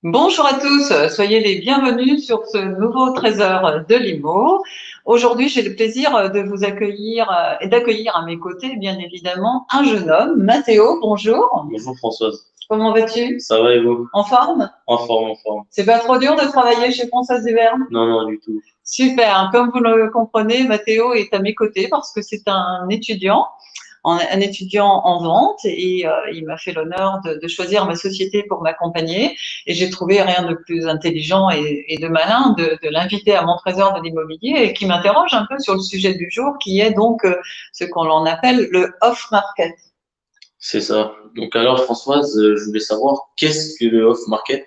Bonjour à tous, soyez les bienvenus sur ce nouveau trésor de l'IMO. Aujourd'hui, j'ai le plaisir de vous accueillir et d'accueillir à mes côtés, bien évidemment, un jeune homme, Mathéo. Bonjour. Bonjour Françoise, Comment vas-tu? ça va et vous? En forme? En forme, en forme. C'est pas trop dur de travailler chez Françoise Desverne? Non, non, du tout. Super. Comme vous le comprenez, Mathéo est à mes côtés parce que c'est un étudiant un étudiant en vente et il m'a fait l'honneur de choisir ma société pour m'accompagner et j'ai trouvé rien de plus intelligent et de malin de l'inviter à mon trésor de l'immobilier et qui m'interroge un peu sur le sujet du jour qui est donc ce qu'on en appelle le off-market. C'est ça. Donc alors Françoise, je voulais savoir qu'est-ce que le off-market?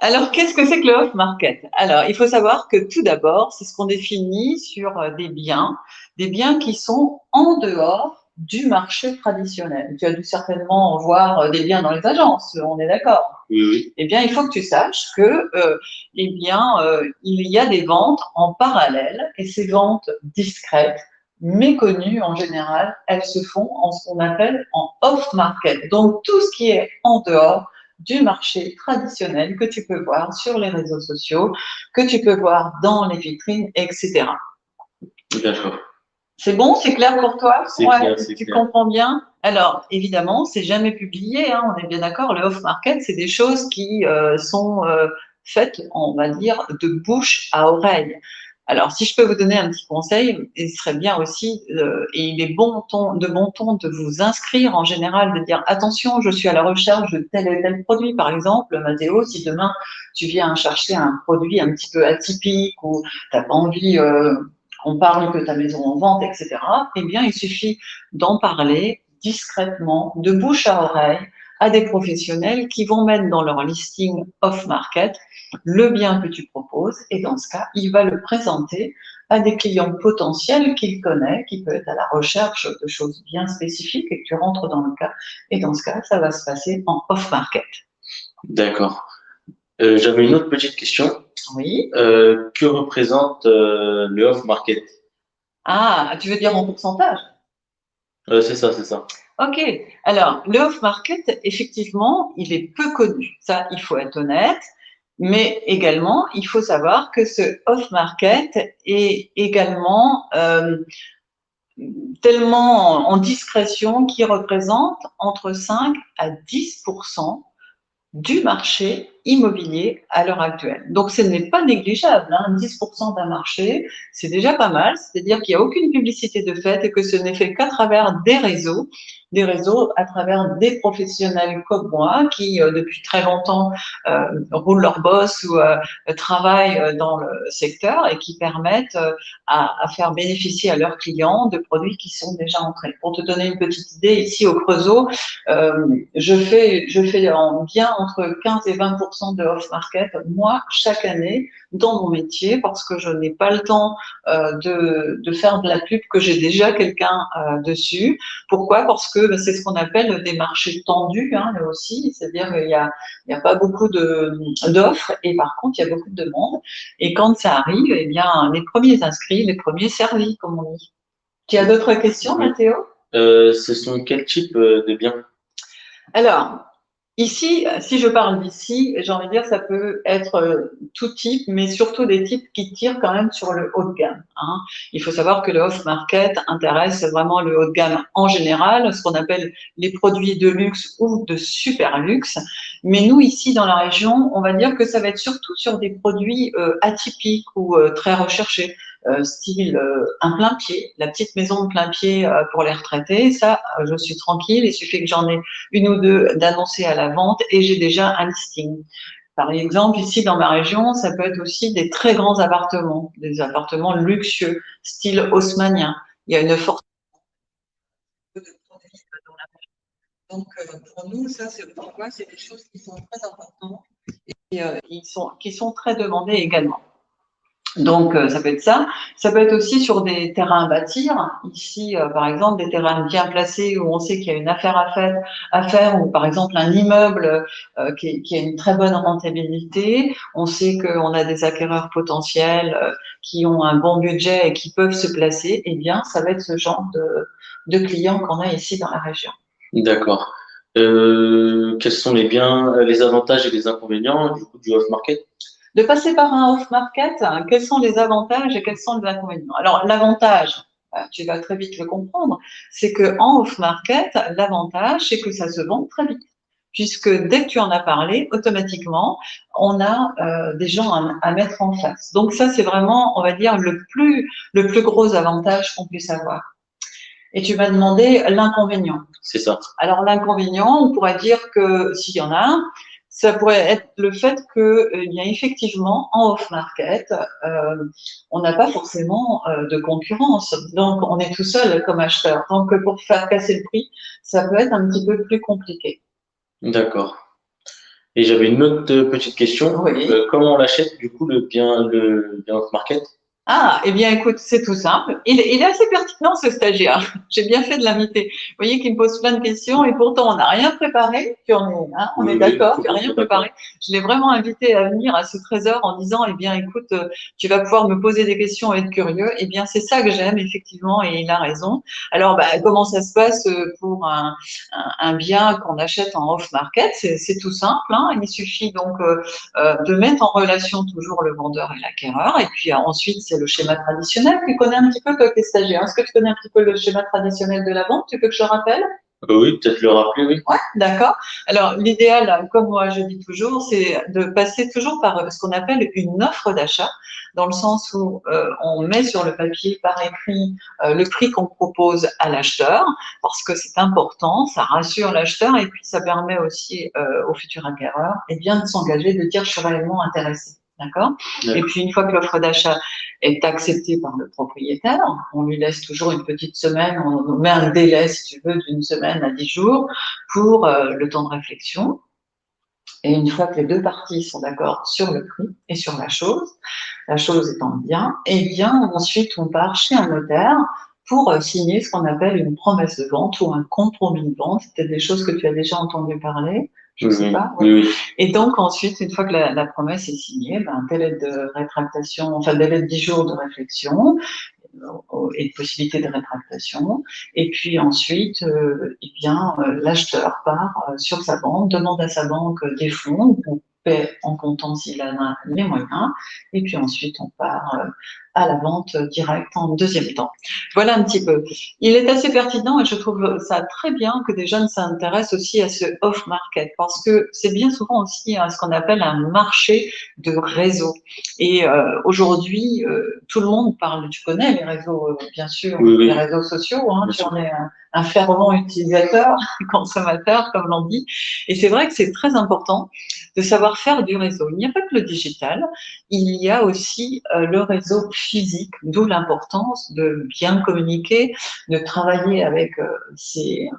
Alors, qu'est-ce que c'est que le off-market? Alors, il faut savoir que tout d'abord, c'est ce qu'on définit sur des biens qui sont en dehors du marché traditionnel. Tu as dû certainement voir des biens dans les agences, on est d'accord? Oui, oui. Eh bien, il faut que tu saches que, il y a des ventes en parallèle et ces ventes discrètes, méconnues en général, elles se font en ce qu'on appelle en off-market. Donc, tout ce qui est en dehors du marché traditionnel que tu peux voir sur les réseaux sociaux, que tu peux voir dans les vitrines, etc. D'accord. C'est bon, c'est clair pour toi? C'est Ouais, clair, c'est tu clair. comprends bien? Alors, évidemment, c'est jamais publié, hein, on est bien d'accord, le off-market, c'est des choses qui sont faites, on va dire, de bouche à oreille. Alors, si je peux vous donner un petit conseil, il serait bien aussi, et il est de bon ton de vous inscrire en général, de dire attention, je suis à la recherche de tel et tel produit. Par exemple, Mathéo, si demain tu viens chercher un produit un petit peu atypique ou tu n'as pas envie qu'on parle que ta maison en vente, etc., eh bien, il suffit d'en parler discrètement, de bouche à oreille, à des professionnels qui vont mettre dans leur listing off-market le bien que tu proposes et dans ce cas, il va le présenter à des clients potentiels qu'il connaît, qui peut être à la recherche de choses bien spécifiques et que tu rentres dans le cas. Et dans ce cas, ça va se passer en off-market. D'accord. J'avais une autre petite question. Oui. Que représente le off-market? Ah, tu veux dire en pourcentage? C'est ça, c'est ça. Ok, alors le off-market, effectivement, il est peu connu. Ça, il faut être honnête. Mais également, il faut savoir que ce off-market est également tellement en discrétion qu'il représente entre 5 à 10% du marché immobilier à l'heure actuelle. Donc, ce n'est pas négligeable, hein. 10% d'un marché, c'est déjà pas mal. C'est-à-dire qu'il n'y a aucune publicité de fait et que ce n'est fait qu'à travers des réseaux à travers des professionnels comme moi qui, depuis très longtemps, roulent leur boss ou travaillent dans le secteur et qui permettent à faire bénéficier à leurs clients de produits qui sont déjà entrés. Pour te donner une petite idée, ici au Creusot, je fais en bien entre 15 et 20% de off-market, moi, chaque année, dans mon métier, parce que je n'ai pas le temps de faire de la pub, que j'ai déjà quelqu'un dessus. Pourquoi? Parce que c'est ce qu'on appelle des marchés tendus, hein, là aussi, c'est-à-dire qu'il y a pas beaucoup d'offres et par contre, il y a beaucoup de demandes. Et quand ça arrive, eh bien, les premiers inscrits, les premiers servis, comme on dit. Tu as d'autres questions, Oui. Mathéo? Ce sont quel type de biens? Alors, ici, si je parle d'ici, j'ai envie de dire ça peut être tout type, mais surtout des types qui tirent quand même sur le haut de gamme, hein. Il faut savoir que le off-market intéresse vraiment le haut de gamme en général, ce qu'on appelle les produits de luxe ou de super luxe. Mais nous, ici, dans la région, on va dire que ça va être surtout sur des produits atypiques ou très recherchés. Style un plein pied, la petite maison de plein pied pour les retraités, ça, je suis tranquille, il suffit que j'en ai une ou deux d'annoncer à la vente et j'ai déjà un listing. Par exemple, ici dans ma région, ça peut être aussi des très grands appartements, des appartements luxueux, style haussmannien. Il y a une forte de produits dans la région. Donc, pour nous, ça, c'est pourquoi c'est des choses qui sont très importantes et qui sont très demandées également. Donc, ça peut être ça. Ça peut être aussi sur des terrains à bâtir. Ici, par exemple, des terrains bien placés où on sait qu'il y a une affaire à faire ou par exemple un immeuble qui a une très bonne rentabilité. On sait qu'on a des acquéreurs potentiels qui ont un bon budget et qui peuvent se placer. Eh bien, ça va être ce genre de clients qu'on a ici dans la région. D'accord. Quels sont les biens, les avantages et les inconvénients du coup du off-market? De passer par un off-market, quels sont les avantages et quels sont les inconvénients? Alors, l'avantage, tu vas très vite le comprendre, c'est qu'en off-market, l'avantage, c'est que ça se vend très vite. Puisque dès que tu en as parlé, automatiquement, on a des gens à mettre en face. Donc ça, c'est vraiment, on va dire, le plus gros avantage qu'on puisse avoir. Et tu m'as demandé l'inconvénient. C'est ça. Alors l'inconvénient, on pourrait dire que s'il y en a un, ça pourrait être le fait que, eh bien, effectivement, en off-market, on n'a pas forcément de concurrence. Donc, on est tout seul comme acheteur. Donc, pour faire casser le prix, ça peut être un petit peu plus compliqué. D'accord. Et j'avais une autre petite question. Oui. Comment on l'achète du coup le bien off-market? Ah, eh bien, écoute, c'est tout simple. Il est assez pertinent, ce stagiaire. J'ai bien fait de l'inviter. Vous voyez qu'il me pose plein de questions et pourtant, on n'a rien préparé. Puis on Oui, est oui, d'accord, tu n'as rien complètement préparé. d'accord. Je l'ai vraiment invité à venir à ce trésor en disant, eh bien, écoute, tu vas pouvoir me poser des questions et être curieux. Eh bien, c'est ça que j'aime, effectivement, et il a raison. Alors, bah, comment ça se passe pour un bien qu'on achète en off-market? C'est tout simple, hein. Il suffit donc de mettre en relation toujours le vendeur et l'acquéreur. Et puis ensuite, c'est le schéma traditionnel. Tu connais un petit peu, toi qui es stagiaire. Est-ce que tu connais un petit peu le schéma traditionnel de la vente? Tu veux que je le rappelle? Oui, peut-être le rappeler, oui. Ouais, d'accord. Alors, l'idéal, comme moi je dis toujours, c'est de passer toujours par ce qu'on appelle une offre d'achat, dans le sens où on met sur le papier par écrit le prix qu'on propose à l'acheteur, parce que c'est important, ça rassure l'acheteur et puis ça permet aussi au futur acquéreur eh bien, de s'engager, de dire je suis réellement intéressé. D'accord? Et puis, une fois que l'offre d'achat est acceptée par le propriétaire, on lui laisse toujours une petite semaine, on met un délai, si tu veux, d'une semaine à 10 jours pour le temps de réflexion. Et une fois que les deux parties sont d'accord sur le prix et sur la chose étant bien, et bien ensuite on part chez un notaire pour signer ce qu'on appelle une promesse de vente ou un compromis de vente. C'est des choses que tu as déjà entendu parler, je ne sais pas. Oui, oui. Et donc ensuite, une fois que la promesse est signée, ben, délai de rétractation, enfin délai de 10 jours de réflexion, et de possibilité de rétractation. Et puis ensuite, eh bien, l'acheteur part sur sa banque, demande à sa banque des fonds, ou paie en comptant s'il en a les moyens. Et puis ensuite, on part à la vente directe en deuxième temps. Voilà un petit peu. Il est assez pertinent et je trouve ça très bien que des jeunes s'intéressent aussi à ce off-market parce que c'est bien souvent aussi ce qu'on appelle un marché de réseau. Et aujourd'hui, tout le monde parle, tu connais les réseaux, bien sûr, Oui, oui, les réseaux sociaux, hein, bien tu sûr. en es un fervent utilisateur, consommateur, comme l'on dit. Et c'est vrai que c'est très important de savoir faire du réseau. Il n'y a pas que le digital, il y a aussi le réseau physique, d'où l'importance de bien communiquer, de travailler avec ses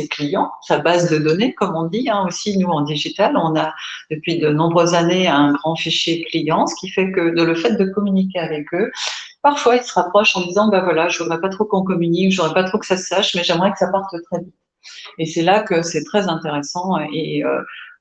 clients, sa base de données, comme on dit, hein, aussi nous en digital, on a depuis de nombreuses années un grand fichier client, ce qui fait que le fait de communiquer avec eux, parfois ils se rapprochent en disant bah voilà, je voudrais pas trop qu'on communique, je voudrais pas trop que ça se sache, mais j'aimerais que ça parte très vite. Et c'est là que c'est très intéressant et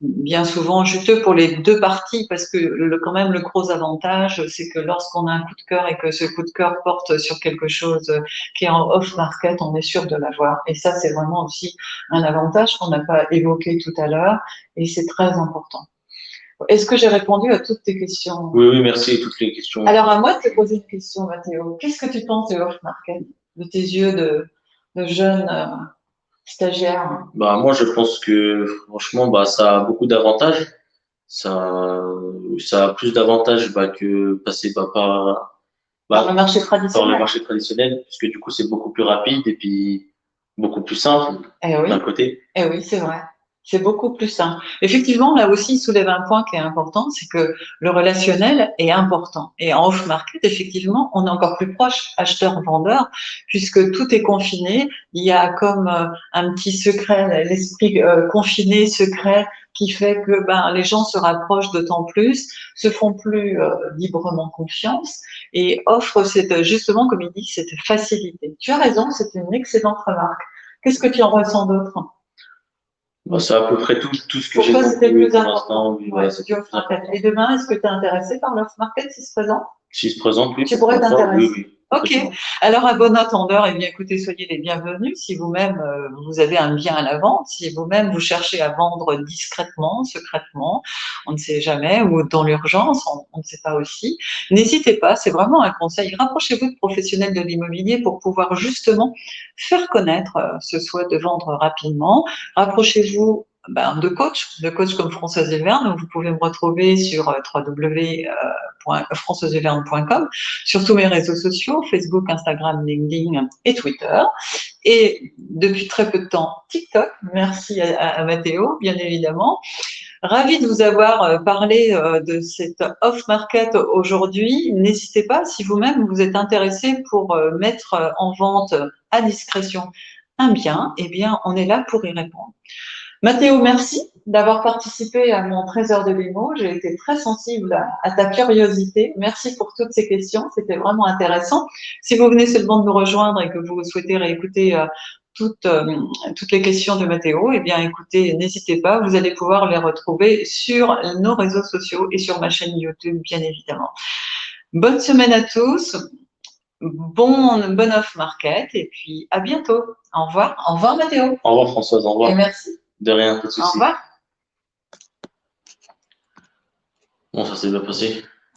bien souvent juteux pour les deux parties parce que quand même le gros avantage, c'est que lorsqu'on a un coup de cœur et que ce coup de cœur porte sur quelque chose qui est en off-market, on est sûr de l'avoir. Et ça, c'est vraiment aussi un avantage qu'on n'a pas évoqué tout à l'heure et c'est très important. Est-ce que j'ai répondu à toutes tes questions? Oui, oui, merci. Toutes les questions. Alors à moi de te poser une question, Mathéo. Qu'est-ce que tu penses de off-market, de tes yeux de jeune stagiaire? Bah, moi, je pense que franchement, bah, ça a beaucoup d'avantages. Ça, ça a plus d'avantages bah, que passer Par le bah, marché par le traditionnel. marché traditionnel, puisque du coup, c'est beaucoup plus rapide et puis beaucoup plus simple Eh d'un oui, côté. eh oui, c'est vrai. C'est beaucoup plus simple. Effectivement, là aussi, il soulève un point qui est important, c'est que le relationnel est important. Et en off-market, effectivement, on est encore plus proche acheteur-vendeur, puisque tout est confiné. Il y a comme un petit secret, l'esprit confiné, secret, qui fait que ben, les gens se rapprochent d'autant plus, se font plus librement confiance et offrent justement, comme il dit, cette facilité. Tu as raison, c'est une excellente remarque. Qu'est-ce que tu en ressens d'autre? Bah, c'est à peu près tout ce que Pour j'ai toi, c'était compris le oui, plus pour important. l'instant. Oui, Ouais, voilà, c'est du le plus off-market. important. Et demain, est-ce que tu es intéressé par l'off-market s'il se présente? S'il se présente, oui. Tu pourrais t'intéresser. Oui, oui. Ok. Alors, à bon entendeur, eh bien, écoutez, soyez les bienvenus. Si vous-même, vous avez un bien à la vente, si vous-même, vous cherchez à vendre discrètement, secrètement, on ne sait jamais, ou dans l'urgence, on ne sait pas aussi, n'hésitez pas, c'est vraiment un conseil. Rapprochez-vous de professionnels de l'immobilier pour pouvoir justement faire connaître ce souhait de vendre rapidement. Rapprochez-vous de coachs comme Françoise Everne, où vous pouvez me retrouver sur www.françoiseverne.com, sur tous mes réseaux sociaux, Facebook, Instagram, LinkedIn et Twitter. Et depuis très peu de temps, TikTok. Merci à Mathéo, bien évidemment. Ravi de vous avoir parlé de cette off-market aujourd'hui. N'hésitez pas, si vous-même vous êtes intéressé pour mettre en vente à discrétion un bien, eh bien, on est là pour y répondre. Mathéo, merci d'avoir participé à mon trésor de démo. J'ai été très sensible à ta curiosité. Merci pour toutes ces questions. C'était vraiment intéressant. Si vous venez seulement de nous rejoindre et que vous souhaitez réécouter toutes les questions de Mathéo, eh bien, écoutez, n'hésitez pas. Vous allez pouvoir les retrouver sur nos réseaux sociaux et sur ma chaîne YouTube, bien évidemment. Bonne semaine à tous. Bon off-market et puis à bientôt. Au revoir. Au revoir, Mathéo. Au revoir, Françoise. Au revoir. Et merci. De rien, pas de Au souci. revoir. Bon, ça s'est bien passé.